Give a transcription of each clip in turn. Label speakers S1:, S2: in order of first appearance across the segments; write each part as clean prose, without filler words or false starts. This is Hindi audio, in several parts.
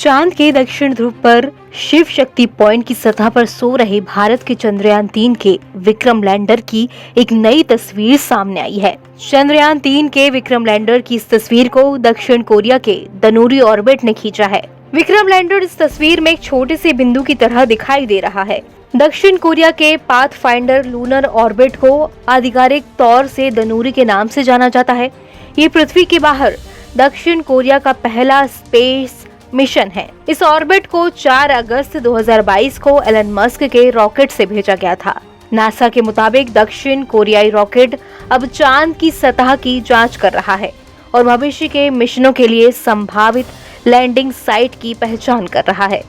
S1: चांद के दक्षिण ध्रुव पर शिव शक्ति पॉइंट की सतह पर सो रहे भारत के चंद्रयान-3 के विक्रम लैंडर की एक नई तस्वीर सामने आई है। चंद्रयान-3 के विक्रम लैंडर की इस तस्वीर को दक्षिण कोरिया के दनूरी ऑर्बिट ने खींचा है। विक्रम लैंडर इस तस्वीर में एक छोटे से बिंदु की तरह दिखाई दे रहा है। दक्षिण कोरिया के पाथफाइंडर लूनर ऑर्बिट को आधिकारिक तौर से दनूरी के नाम से जाना जाता है। ये पृथ्वी के बाहर दक्षिण कोरिया का पहला स्पेस मिशन है। इस ऑर्बिट को 4 अगस्त 2022 को एलन मस्क के रॉकेट से भेजा गया था। नासा के मुताबिक दक्षिण कोरियाई रॉकेट अब चांद की सतह की जांच कर रहा है और भविष्य के मिशनों के लिए संभावित लैंडिंग साइट की पहचान कर रहा है।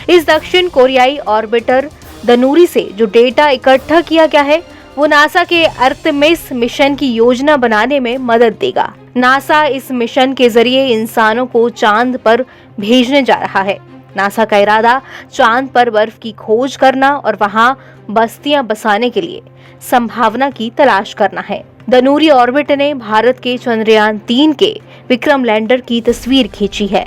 S1: इस दक्षिण कोरियाई ऑर्बिटर दनूरी से जो डेटा इकट्ठा किया गया है वो नासा के आर्टेमिस मिशन की योजना बनाने में मदद देगा। नासा इस मिशन के जरिए इंसानों को चांद पर भेजने जा रहा है। नासा का इरादा चांद पर बर्फ की खोज करना और वहां बस्तियां बसाने के लिए संभावना की तलाश करना है। दनूरी ऑर्बिट ने भारत के चंद्रयान-3 के विक्रम लैंडर की तस्वीर खींची है।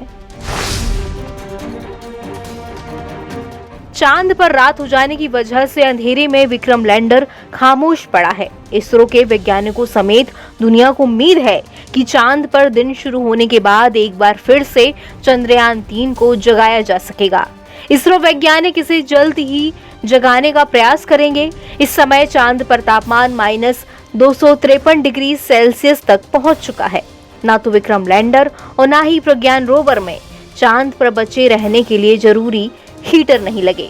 S1: चांद पर रात हो जाने की वजह से अंधेरे में विक्रम लैंडर खामोश पड़ा है। इसरो के वैज्ञानिकों समेत दुनिया को उम्मीद है कि चांद पर दिन शुरू होने के बाद एक बार फिर से चंद्रयान-3 को जगाया जा सकेगा। इसरो वैज्ञानिक इसे जल्द ही जगाने का प्रयास करेंगे। इस समय चांद पर तापमान -253 डिग्री सेल्सियस तक पहुंच चुका है। ना तो विक्रम लैंडर और ना ही प्रज्ञान रोवर में चांद पर बचे रहने के लिए जरूरी हीटर नहीं लगे,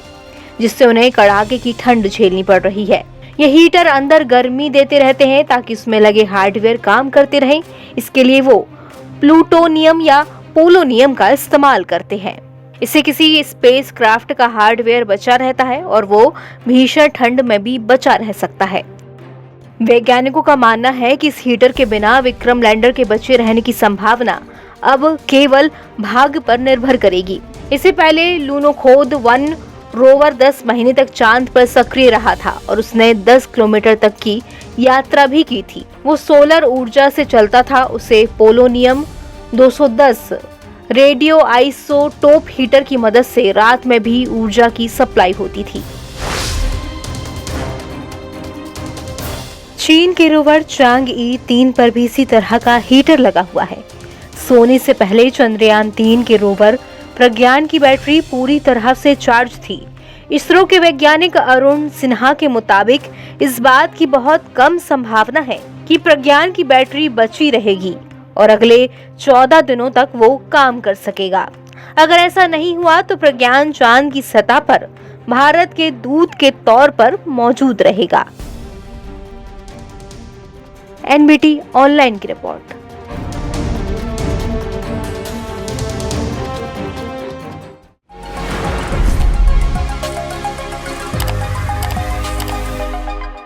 S1: जिससे उन्हें कड़ाके की ठंड झेलनी पड़ रही है। ये हीटर अंदर गर्मी देते रहते हैं ताकि उसमें लगे हार्डवेयर काम करते रहें। इसके लिए वो प्लूटोनियम या पोलोनियम का इस्तेमाल करते हैं। इससे किसी स्पेस क्राफ्ट का हार्डवेयर बचा रहता है और वो भीषण ठंड में भी बचा रह सकता है। वैज्ञानिकों का मानना है कि इस हीटर के बिना विक्रम लैंडर के बचे रहने की संभावना अब केवल भाग्य पर निर्भर करेगी। इससे पहले लूनोखोद 1 रोवर 10 महीने तक चांद पर सक्रिय रहा था और उसने 10 किलोमीटर तक की यात्रा भी की थी। वो सोलर ऊर्जा से चलता था। उसे पोलोनियम 210 रेडियो आइसोटोप हीटर की मदद से रात में भी ऊर्जा की सप्लाई होती थी। चीन के रोवर चांगई-3 पर भी इसी तरह का हीटर लगा हुआ है। सोने से पहले चंद्रयान-3 के रोवर प्रज्ञान की बैटरी पूरी तरह से चार्ज थी। इसरो के वैज्ञानिक अरुण सिन्हा के मुताबिक इस बात की बहुत कम संभावना है कि प्रज्ञान की बैटरी बची रहेगी और अगले 14 दिनों तक वो काम कर सकेगा। अगर ऐसा नहीं हुआ तो प्रज्ञान चांद की सतह पर भारत के दूत के तौर पर मौजूद रहेगा। एनबीटी ऑनलाइन की रिपोर्ट।